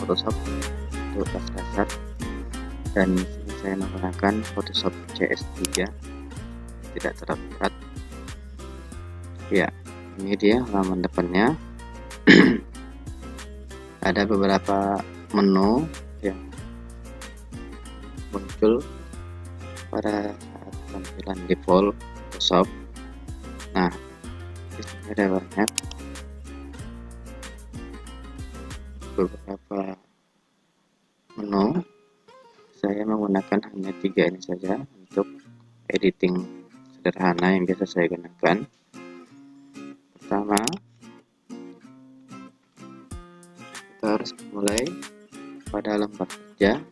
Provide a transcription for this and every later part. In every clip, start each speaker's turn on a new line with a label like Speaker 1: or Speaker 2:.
Speaker 1: Photoshop untuk dasar-dasar, dan di sini saya menggunakan Photoshop CS3, tidak terlalu berat. Ya, ini dia halaman depannya. Ada beberapa menu yang muncul pada saat tampilan default Photoshop. Nah, di sini ada banyak beberapa menu. Saya menggunakan hanya 3 ini saja untuk editing sederhana yang biasa saya gunakan. Pertama, kita harus mulai pada lembar kerja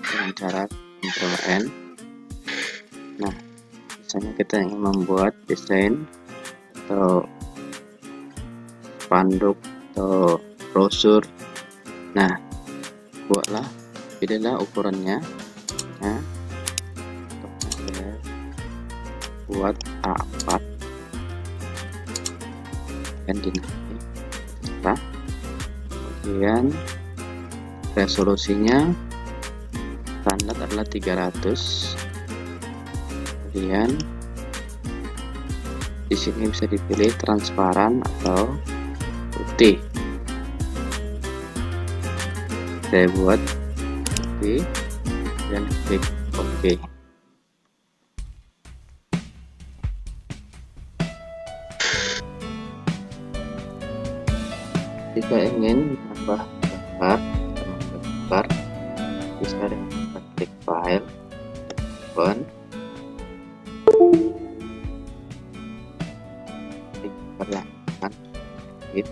Speaker 1: dengan cara Ctrl N. Nah, misalnya kita ingin membuat desain atau spanduk atau brosur. Nah, pilihlah ukurannya. Nah, saya buat A4 dan dinamik. Kemudian resolusinya standar adalah 300. Kemudian di sini bisa dipilih transparan atau putih. Saya buat putih dan klik OK. Jika ingin menambah gambar, bisa dengan klik file, open, klik perlahan, hit.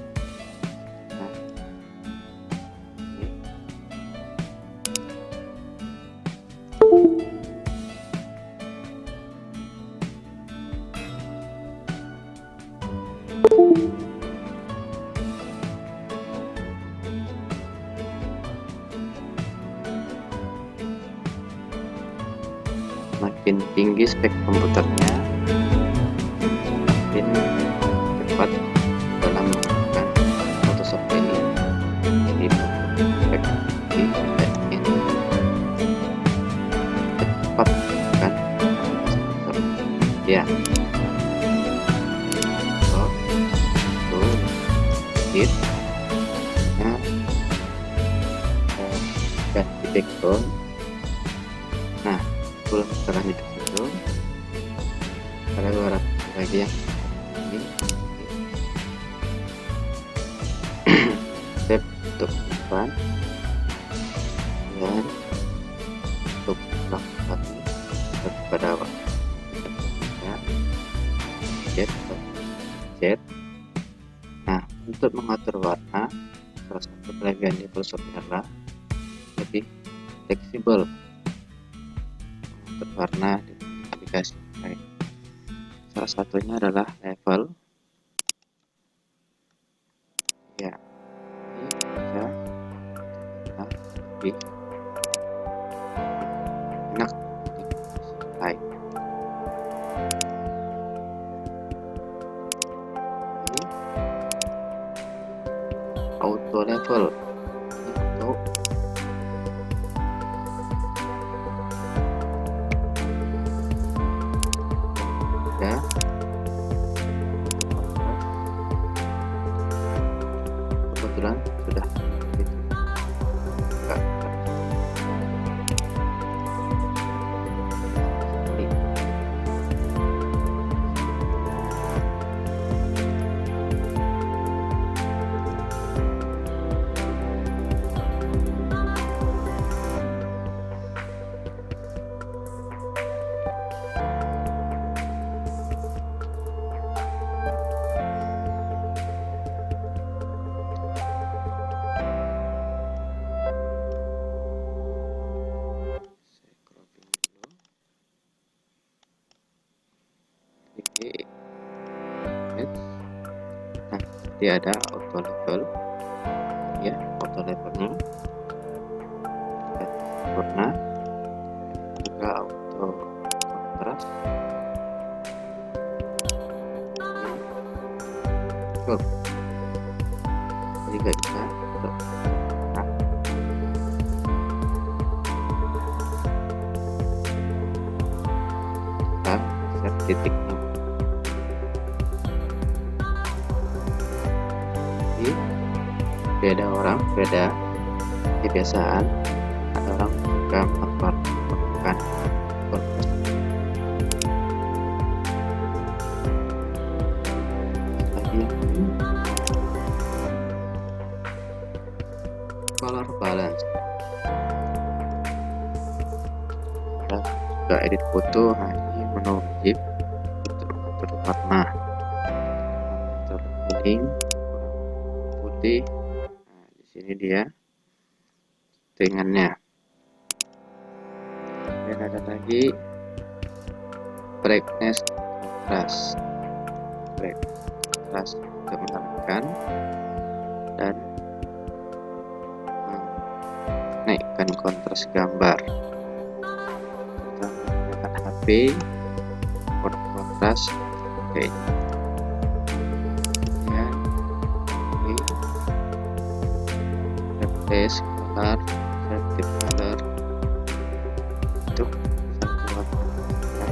Speaker 1: Makin tinggi spek komputernya, makin cepat dalam menggunakan Photoshop ini. Jadi spek ini cepat kan? Ya. Hit. Nah, ganti background. Nah, sebelum kita lanjut ke situ, ada beberapa lagi yang ini save untuk menyimpan, dan untuk melakukan pada awal ya, jet. Nah, untuk mengatur warna, salah satu kelebihan di Photoshop adalah lebih fleksibel warna di aplikasi lain. Salah satunya adalah level. Ya, ini bisa lebih enak di aplikasi lain. Ini auto level. Ini untuk kebetulan sudah nanti ada auto level ya, auto levelnya warna, juga auto kontras. Jadi nggak bisa untuk titiknya. Jadi beda orang, beda kebiasaan. Ada orang juga melakukan color balance. Kita juga edit foto. Nah, ini menu Objek untuk mengatur warna, mengatur kuning, putih. Nah, di sini dia settingannya. Dan ada lagi brightness, kontras untuk menerangkan dan naikkan kontras gambar. Kita menggunakan HP, kontras oke. Ya, ini replace color, selective color untuk satu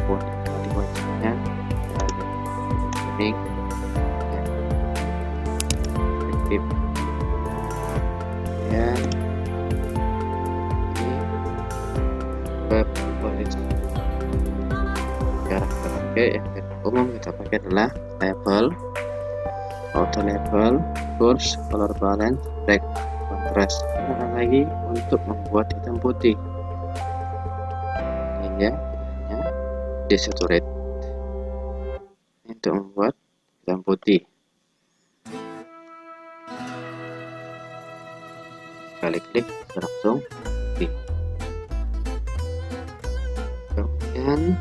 Speaker 1: warna kali wajahnya ada kuning, ya, selective. Ya, cara kita pakai yang umum kita pakai adalah label, auto label, source, color balance, black, contrast. Ada lagi untuk membuat hitam putih. Ini ya, hanya desaturate untuk membuat hitam putih. Sekali klik langsung putih. Kemudian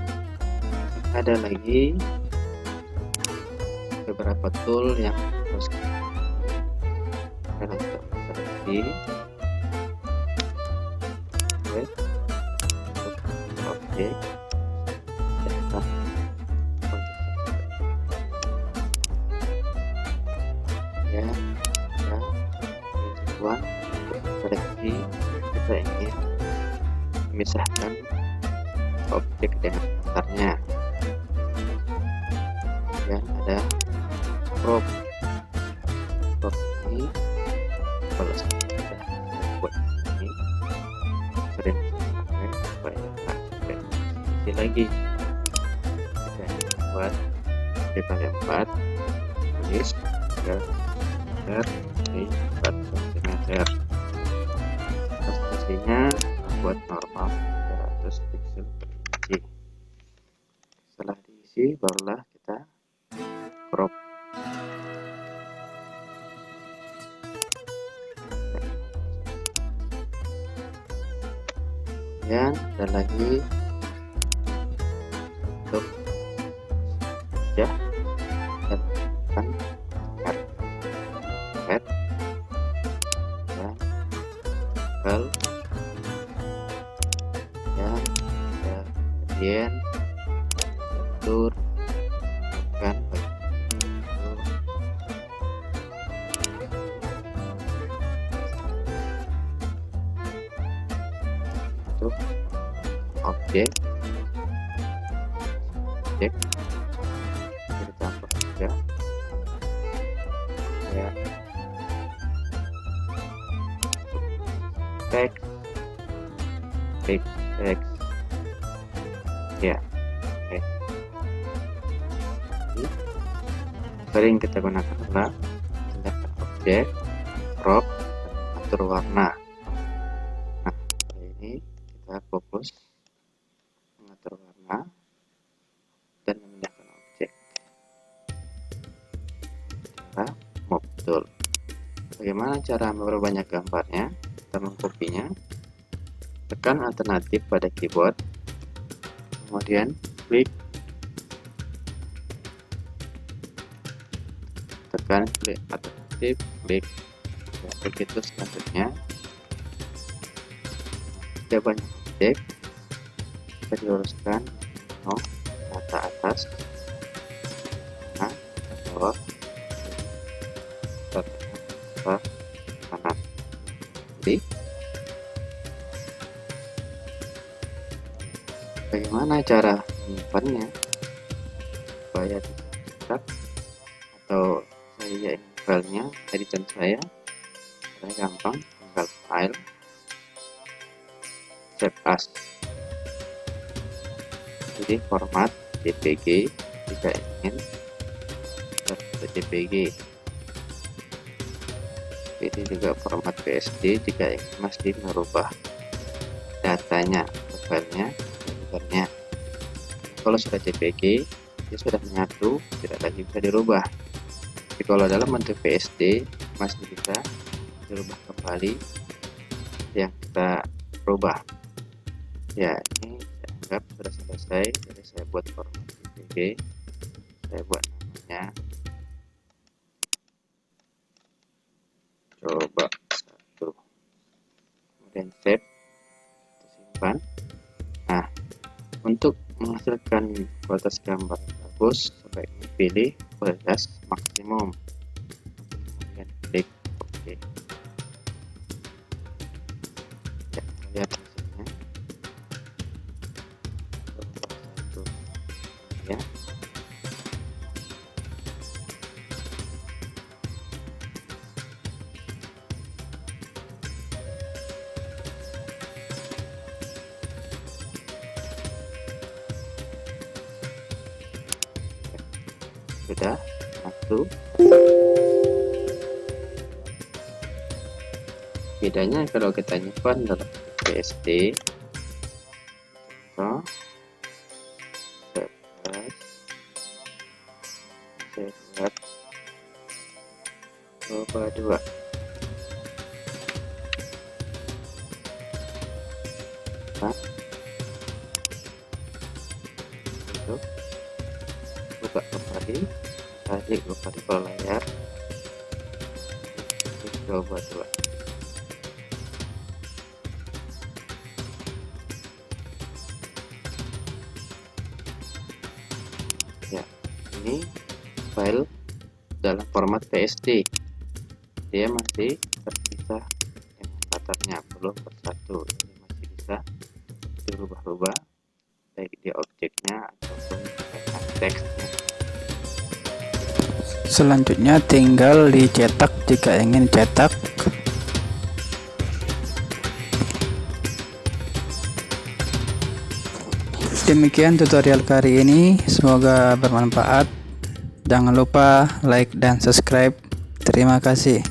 Speaker 1: ada lagi beberapa tool yang harus kita untuk seleksi objek ya, tujuan untuk seleksi kita ingin memisahkan objek dengan dasarnya. Dan ada crop ini kalau saya buat ini sering pakai supaya nggak sampai isi lagi. Kita buat kita lempar tulis ke meter di 4 cm. Resolusinya buat normal 300 pixel per inci. Setelah diisi barulah kita crop. Kemudian ada lagi untuk wajah dan head dan bel dan bagian tur kan untuk objek ditambah juga ya teks ya. Sering kita gunakan adalah tindakan objek, crop, dan atur warna. Nah, kali ini kita fokus mengatur warna dan memindahkan objek. Cara move tool. Bagaimana cara memperbanyak gambarnya? Kita mengkopinya. Tekan alternatif pada keyboard, kemudian klik, tekan klik alternatif, klik, ya, begitu selanjutnya. Jika banyak objek bisa diluruskan mata atas, nah, bawah, ke kanan. Jadi bagaimana cara menyimpannya? supaya bisa cetak, atau saya ingin filenya editan saya gampang, tinggal file, save as, jadi format JPG jika ingin JPG, ini juga format PSD jika ingin masih merubah datanya atau filenya. Kalau sudah JPG dia sudah menyatu, tidak lagi bisa dirubah. Tapi kalau dalam bentuk PSD masih bisa dirubah kembali yang kita rubah. Ya, ini saya anggap sudah selesai. Jadi saya buat format JPG, saya buat namanya coba 1, kemudian save, simpan. Nah, untuk menghasilkan kualitas gambar bagus, sebaiknya pilih kualitas maksimum, kemudian klik OK. Ya, lihat hasilnya. Coba 1, ya. Sudah satu. Bedanya kalau kita nyimpan dalam PSD, contoh saya buat coba 2. Untuk buka kembali, tarik kembali ke layar, coba 2. Ya, ini file dalam format PSD, dia masih terpisah dengan patternnya, belum bersatu, jadi masih bisa dirubah-rubah baik di objeknya ataupun teksnya.
Speaker 2: Selanjutnya tinggal dicetak jika ingin cetak. Demikian tutorial kali ini, semoga bermanfaat. Jangan lupa like dan subscribe. Terima kasih.